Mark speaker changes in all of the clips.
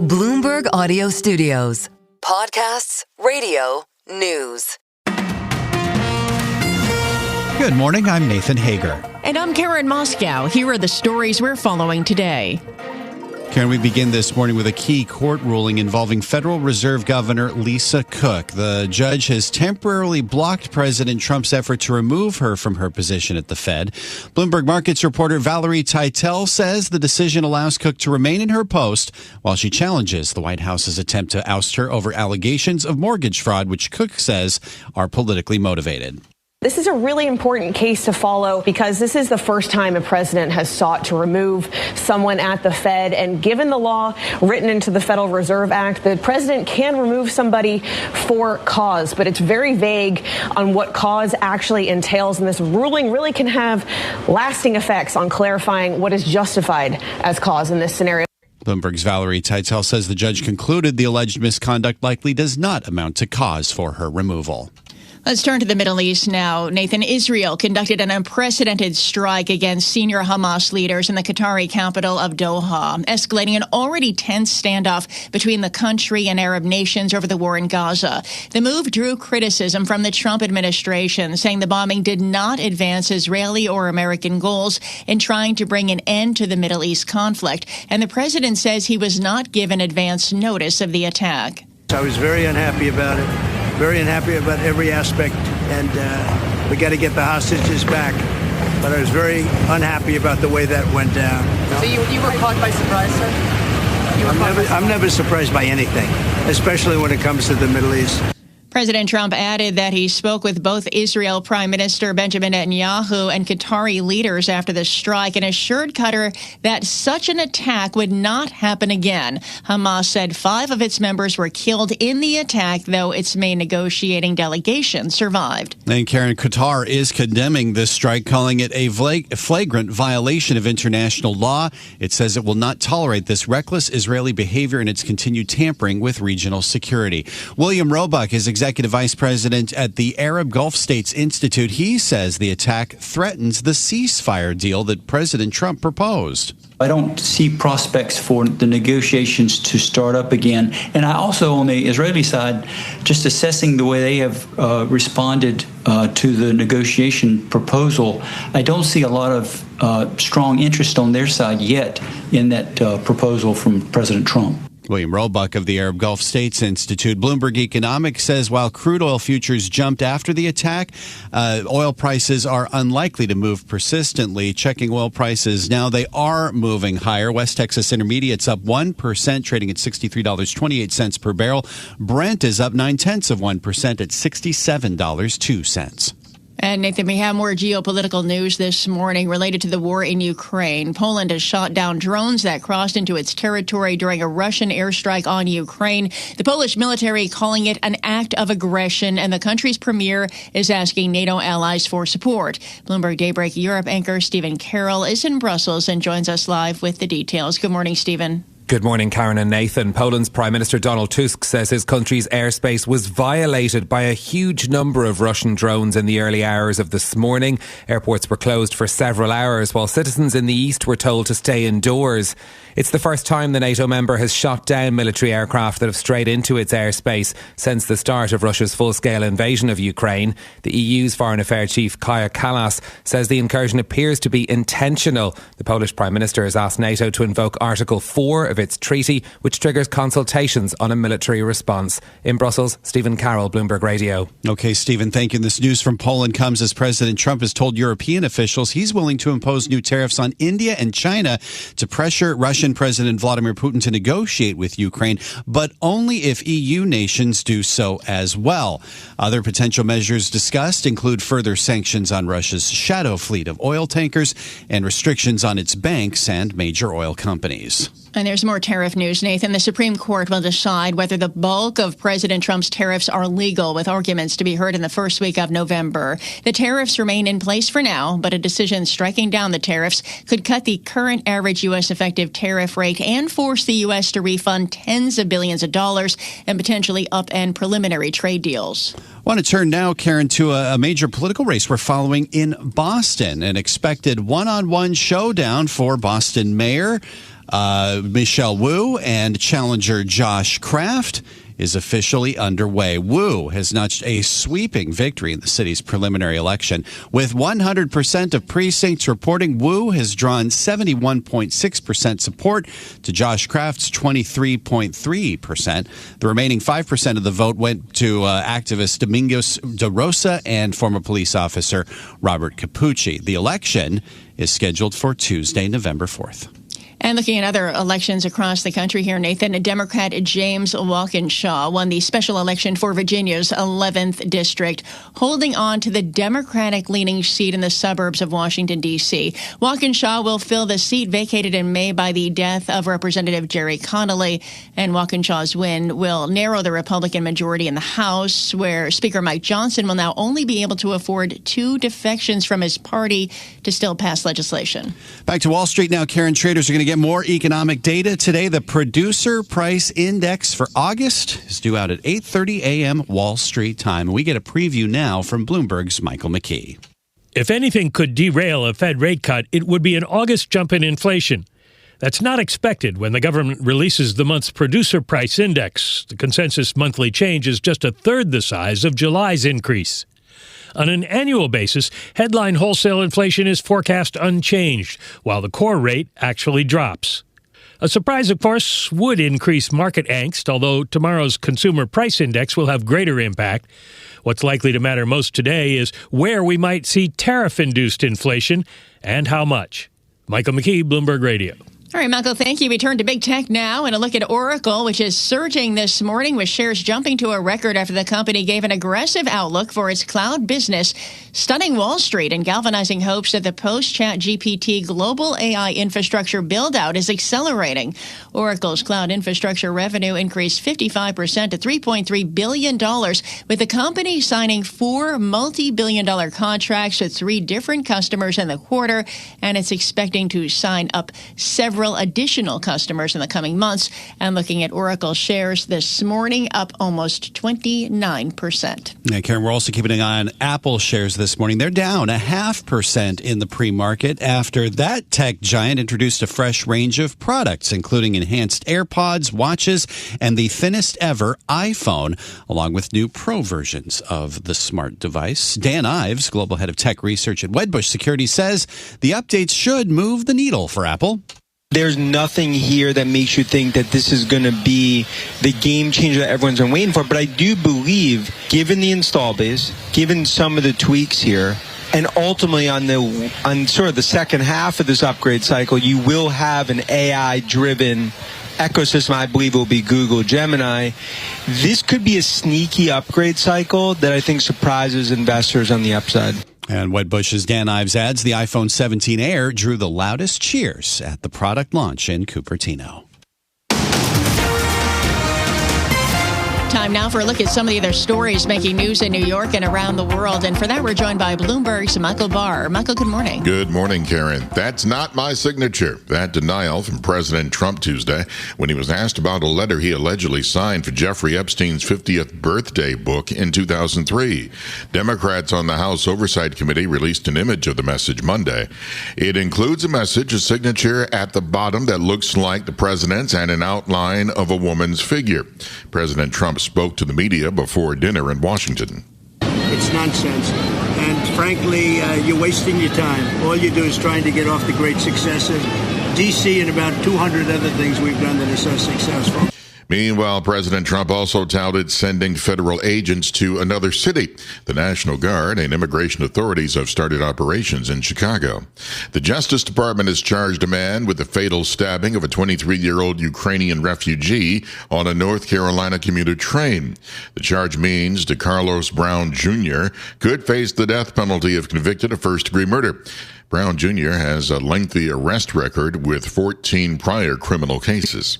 Speaker 1: Bloomberg Audio Studios. Podcasts, radio, news.
Speaker 2: Good morning, I'm Nathan Hager.
Speaker 3: And I'm Karen Moscow. Here are the stories we're following today.
Speaker 2: Karen, we begin this morning with a key court ruling involving Federal Reserve Governor Lisa Cook. The judge has temporarily blocked President Trump's effort to remove her from her position at the Fed. Bloomberg Markets reporter Valerie Teitel says the decision allows Cook to remain in her post while she challenges the White House's attempt to oust her over allegations of mortgage fraud, which Cook says are politically motivated.
Speaker 4: This is a really important case to follow because this is the first time a president has sought to remove someone at the Fed. And given the law written into the Federal Reserve Act, the president can remove somebody for cause, but it's very vague on what cause actually entails. And this ruling really can have lasting effects on clarifying what is justified as cause in this scenario.
Speaker 2: Bloomberg's Valerie Teitel says the judge concluded the alleged misconduct likely does not amount to cause for her removal.
Speaker 3: Let's turn to the Middle East now. Nathan, Israel conducted an unprecedented strike against senior Hamas leaders in the Qatari capital of Doha, escalating an already tense standoff between the country and Arab nations over the war in Gaza. The move drew criticism from the Trump administration, saying the bombing did not advance Israeli or American goals in trying to bring an end to the Middle East conflict. And the president says he was not given advance notice of the attack.
Speaker 5: I was very unhappy about it. Very unhappy about every aspect, and we got to get the hostages back. But I was very unhappy about the way that went down.
Speaker 6: So you were caught by surprise, sir?
Speaker 5: I'm never surprised by anything, especially when it comes to the Middle East.
Speaker 3: President Trump added that he spoke with both Israel Prime Minister Benjamin Netanyahu and Qatari leaders after the strike and assured Qatar that such an attack would not happen again. Hamas said 5 of its members were killed in the attack, though its main negotiating delegation survived.
Speaker 2: And Karen, Qatar is condemning this strike, calling it a flagrant violation of international law. It says it will not tolerate this reckless Israeli behavior and its continued tampering with regional security. William Roebuck is Executive Vice President at the Arab Gulf States Institute. He says the attack threatens the ceasefire deal that President Trump proposed.
Speaker 7: I don't see prospects for the negotiations to start up again. And I also, on the Israeli side, just assessing the way they have responded to the negotiation proposal, I don't see a lot of strong interest on their side yet in that proposal from President Trump.
Speaker 2: William Roebuck of the Arab Gulf States Institute. Bloomberg Economics says while crude oil futures jumped after the attack, oil prices are unlikely to move persistently. Checking oil prices now, they are moving higher. West Texas Intermediate's up 1%, trading at $63.28 per barrel. Brent is up 0.9% at $67.02.
Speaker 3: And Nathan, we have more geopolitical news this morning related to the war in Ukraine. Poland has shot down drones that crossed into its territory during a Russian airstrike on Ukraine. The Polish military calling it an act of aggression, and the country's premier is asking NATO allies for support. Bloomberg Daybreak Europe anchor Stephen Carroll is in Brussels and joins us live with the details. Good morning, Stephen.
Speaker 8: Good morning, Karen and Nathan. Poland's Prime Minister Donald Tusk says his country's airspace was violated by a huge number of Russian drones in the early hours of this morning. Airports were closed for several hours while citizens in the east were told to stay indoors. It's the first time the NATO member has shot down military aircraft that have strayed into its airspace since the start of Russia's full-scale invasion of Ukraine. The EU's Foreign Affairs Chief Kaja Kallas says the incursion appears to be intentional. The Polish Prime Minister has asked NATO to invoke Article 4 of its treaty, which triggers consultations on a military response. In Brussels, Stephen Carroll, Bloomberg Radio.
Speaker 2: Okay, Stephen, thank you. This news from Poland comes as President Trump has told European officials he's willing to impose new tariffs on India and China to pressure Russian President Vladimir Putin to negotiate with Ukraine, but only if EU nations do so as well. Other potential measures discussed include further sanctions on Russia's shadow fleet of oil tankers and restrictions on its banks and major oil companies.
Speaker 3: And there's more tariff news, Nathan. The Supreme Court will decide whether the bulk of President Trump's tariffs are legal, with arguments to be heard in the first week of November. The tariffs remain in place for now, but a decision striking down the tariffs could cut the current average U.S. effective tariff rate and force the U.S. to refund tens of billions of dollars and potentially upend preliminary trade deals.
Speaker 2: I want to turn now, Karen, to a major political race we're following in Boston. An expected one-on-one showdown for Boston mayor Michelle Wu and challenger Josh Kraft is officially underway. Wu has notched a sweeping victory in the city's preliminary election. With 100% of precincts reporting, Wu has drawn 71.6% support to Josh Kraft's 23.3%. The remaining 5% of the vote went to activist Domingos De Rosa and former police officer Robert Capucci. The election is scheduled for Tuesday, November 4th.
Speaker 3: And looking at other elections across the country here, Nathan, Democrat James Walkinshaw won the special election for Virginia's 11th district, holding on to the Democratic-leaning seat in the suburbs of Washington, D.C. Walkinshaw will fill the seat vacated in May by the death of Representative Jerry Connolly, and Walkinshaw's win will narrow the Republican majority in the House, where Speaker Mike Johnson will now only be able to afford 2 defections from his party to still pass legislation.
Speaker 2: Back to Wall Street now. Karen, traders are going to get more economic data today. The producer price index for August is due out at 8:30 a.m. Wall Street time. We get a preview now from Bloomberg's Michael McKee.
Speaker 9: If anything could derail a Fed rate cut, it would be an August jump in inflation. That's not expected when the government releases the month's producer price index. The consensus monthly change is just a third the size of July's increase. On an annual basis, headline wholesale inflation is forecast unchanged, while the core rate actually drops. A surprise, of course, would increase market angst, although tomorrow's consumer price index will have greater impact. What's likely to matter most today is where we might see tariff-induced inflation and how much. Michael McKee, Bloomberg Radio.
Speaker 3: All right, Michael, thank you. We turn to big tech now and a look at Oracle, which is surging this morning with shares jumping to a record after the company gave an aggressive outlook for its cloud business, stunning Wall Street and galvanizing hopes that the post-Chat GPT global AI infrastructure build-out is accelerating. Oracle's cloud infrastructure revenue increased 55% to $3.3 billion, with the company signing 4 multi-billion-dollar contracts with 3 different customers in the quarter, and it's expecting to sign up several additional customers in the coming months. And looking at Oracle shares this morning, up almost 29%.
Speaker 2: Yeah, Karen, we're also keeping an eye on Apple shares this morning. They're down 0.5% in the pre-market after that tech giant introduced a fresh range of products, including enhanced AirPods, watches, and the thinnest ever iPhone, along with new Pro versions of the smart device. Dan Ives, global head of tech research at Wedbush Securities, says the updates should move the needle for Apple.
Speaker 10: There's nothing here that makes you think that this is going to be the game changer that everyone's been waiting for. But I do believe, given the install base, given some of the tweaks here, and ultimately on sort of the second half of this upgrade cycle, you will have an AI-driven ecosystem. I believe it will be Google Gemini. This could be a sneaky upgrade cycle that I think surprises investors on the upside.
Speaker 2: And Wedbush's Dan Ives adds the iPhone 17 Air drew the loudest cheers at the product launch in Cupertino.
Speaker 3: Time now for a look at some of the other stories making news in New York and around the world. And for that, we're joined by Bloomberg's Michael Barr. Michael, good morning.
Speaker 11: Good morning, Karen. That's not my signature. That denial from President Trump Tuesday when he was asked about a letter he allegedly signed for Jeffrey Epstein's 50th birthday book in 2003. Democrats on the House Oversight Committee released an image of the message Monday. It includes a message, a signature at the bottom that looks like the president's and an outline of a woman's figure. President Trump spoke to the media before dinner in Washington.
Speaker 5: It's nonsense. And frankly, you're wasting your time. All you do is trying to get off the great success of D.C. and about 200 other things we've done that are so successful.
Speaker 11: Meanwhile, President Trump also touted sending federal agents to another city. The National Guard and immigration authorities have started operations in Chicago. The Justice Department has charged a man with the fatal stabbing of a 23-year-old Ukrainian refugee on a North Carolina commuter train. The charge means DeCarlos Brown Jr. could face the death penalty if convicted of first-degree murder. Brown Jr. has a lengthy arrest record with 14 prior criminal cases.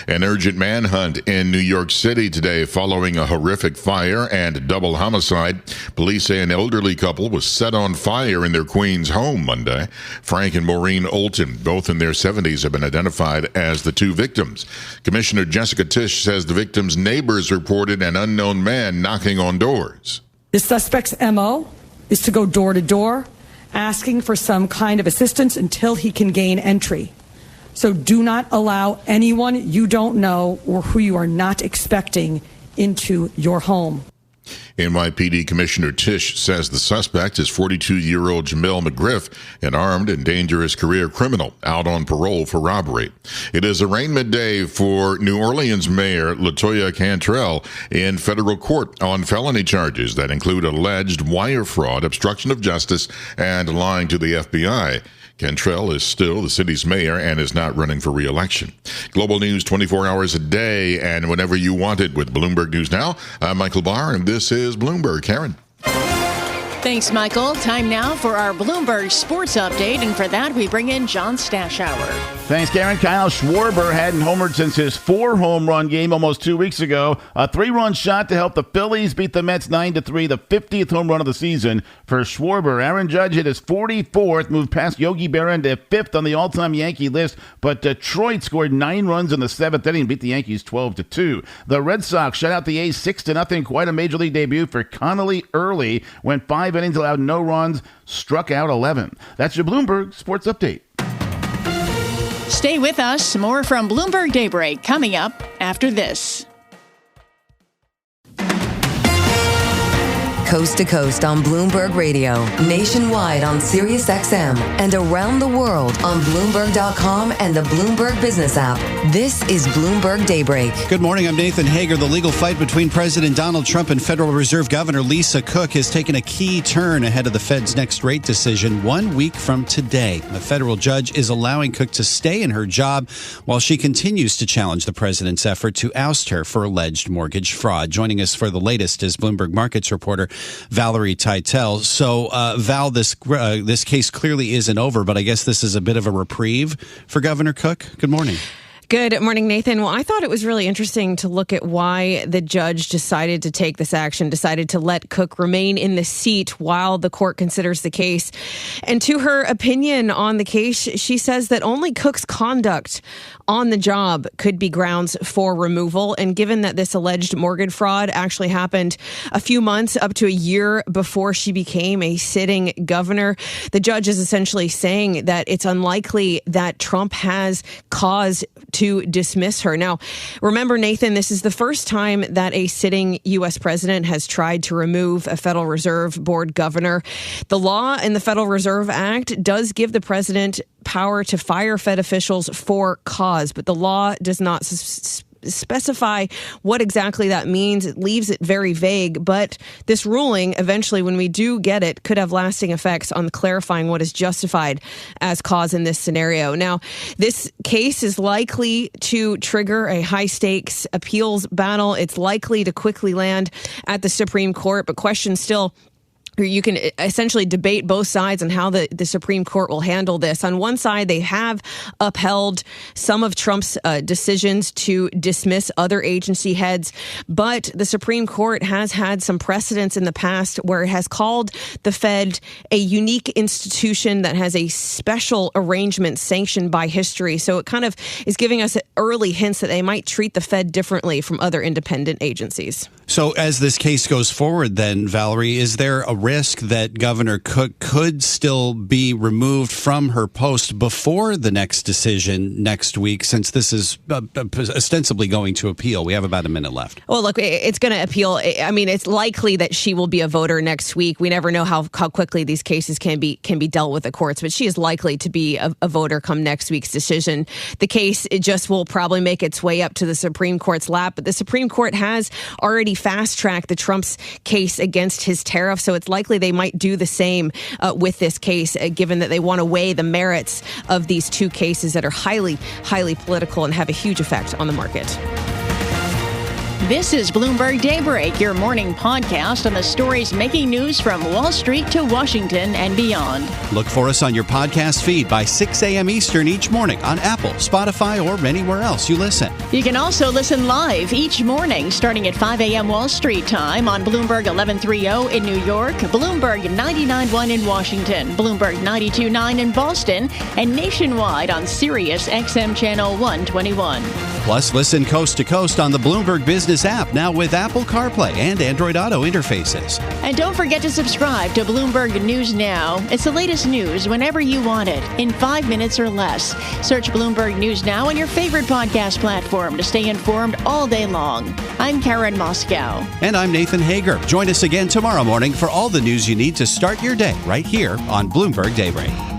Speaker 11: An urgent manhunt in New York City today following a horrific fire and double homicide. Police say an elderly couple was set on fire in their Queens home Monday. Frank and Maureen Olton, both in their 70s, have been identified as the 2 victims. Commissioner Jessica Tisch says the victims' neighbors reported an unknown man knocking on doors.
Speaker 12: The suspect's MO is to go door to door, asking for some kind of assistance until he can gain entry. So do not allow anyone you don't know or who you are not expecting into your home.
Speaker 11: NYPD Commissioner Tisch says the suspect is 42-year-old Jamil McGriff, an armed and dangerous career criminal out on parole for robbery. It is arraignment day for New Orleans Mayor LaToya Cantrell in federal court on felony charges that include alleged wire fraud, obstruction of justice, and lying to the FBI. Cantrell is still the city's mayor and is not running for re-election. Global news 24 hours a day and whenever you want it with Bloomberg News Now. I'm Michael Barr, and this is Bloomberg. Karen.
Speaker 3: Thanks, Michael. Time now for our Bloomberg Sports Update, and for that, we bring in John Stashower.
Speaker 13: Thanks, Karen. Kyle Schwarber hadn't homered since his 4-home-run game almost 2 weeks ago. A 3-run shot to help the Phillies beat the Mets 9-3, the 50th home run of the season for Schwarber. Aaron Judge hit his 44th, moved past Yogi Berra to 5th on the all-time Yankee list, but Detroit scored 9 runs in the 7th inning and beat the Yankees 12-2. The Red Sox shut out the A's 6-0, quite a major league debut for Connolly early, went 5 innings, allowed no runs, struck out 11. That's your Bloomberg Sports Update.
Speaker 3: Stay with us. More from Bloomberg Daybreak coming up after this.
Speaker 1: Coast to coast on Bloomberg Radio, nationwide on Sirius XM, and around the world on Bloomberg.com and the Bloomberg Business app. This is Bloomberg Daybreak.
Speaker 2: Good morning. I'm Nathan Hager. The legal fight between President Donald Trump and Federal Reserve Governor Lisa Cook has taken a key turn ahead of the Fed's next rate decision 1 week from today. A federal judge is allowing Cook to stay in her job while she continues to challenge the president's effort to oust her for alleged mortgage fraud. Joining us for the latest is Bloomberg Markets reporter Valerie Teitel. So, Val, this case clearly isn't over, but I guess this is a bit of a reprieve for Governor Cook. Good morning.
Speaker 4: Good morning, Nathan. Well, I thought it was really interesting to look at why the judge decided to take this action, decided to let Cook remain in the seat while the court considers the case. And to her opinion on the case, she says that only Cook's conduct on the job could be grounds for removal. And given that this alleged mortgage fraud actually happened a few months up to a year before she became a sitting governor, the judge is essentially saying that it's unlikely that Trump has cause to dismiss her. Now, remember, Nathan, this is the first time that a sitting U.S. president has tried to remove a Federal Reserve Board governor. The law in the Federal Reserve Act does give the president power to fire Fed officials for cause, but the law does not specify what exactly that means. It leaves it very vague, but this ruling, eventually, when we do get it, could have lasting effects on clarifying what is justified as cause in this scenario. Now, this case is likely to trigger a high-stakes appeals battle. It's likely to quickly land at the Supreme Court, but questions still. You can essentially debate both sides on how the Supreme Court will handle this. On one side, they have upheld some of Trump's decisions to dismiss other agency heads, but the Supreme Court has had some precedents in the past where it has called the Fed a unique institution that has a special arrangement sanctioned by history. So it kind of is giving us early hints that they might treat the Fed differently from other independent agencies.
Speaker 2: So as this case goes forward then, Valerie, is there a risk that Governor Cook could still be removed from her post before the next decision next week, since this is ostensibly going to appeal? We have about a minute left.
Speaker 4: Well, look, it's going to appeal. I mean, it's likely that she will be a voter next week. We never know how quickly these cases can be dealt with the courts, but she is likely to be a voter come next week's decision. The case, it just will probably make its way up to the Supreme Court's lap, but the Supreme Court has already fast-tracked the Trump's case against his tariff, so it's likely they might do the same with this case, given that they want to weigh the merits of these two cases that are highly, highly political and have a huge effect on the market.
Speaker 3: This is Bloomberg Daybreak, your morning podcast on the stories making news from Wall Street to Washington and beyond.
Speaker 2: Look for us on your podcast feed by 6 a.m. Eastern each morning on Apple, Spotify, or anywhere else you listen.
Speaker 3: You can also listen live each morning starting at 5 a.m. Wall Street time on Bloomberg 1130 in New York, Bloomberg 99.1 in Washington, Bloomberg 92.9 in Boston, and nationwide on Sirius XM Channel 121.
Speaker 2: Plus, listen coast to coast on the Bloomberg Business Business app, now with Apple CarPlay and Android Auto interfaces.
Speaker 3: And don't forget to subscribe to Bloomberg News Now. It's the latest news whenever you want it, in 5 minutes or less. Search Bloomberg News Now on your favorite podcast platform to stay informed all day long. I'm Karen Moscow.
Speaker 2: And I'm Nathan Hager. Join us again tomorrow morning for all the news you need to start your day right here on Bloomberg Daybreak.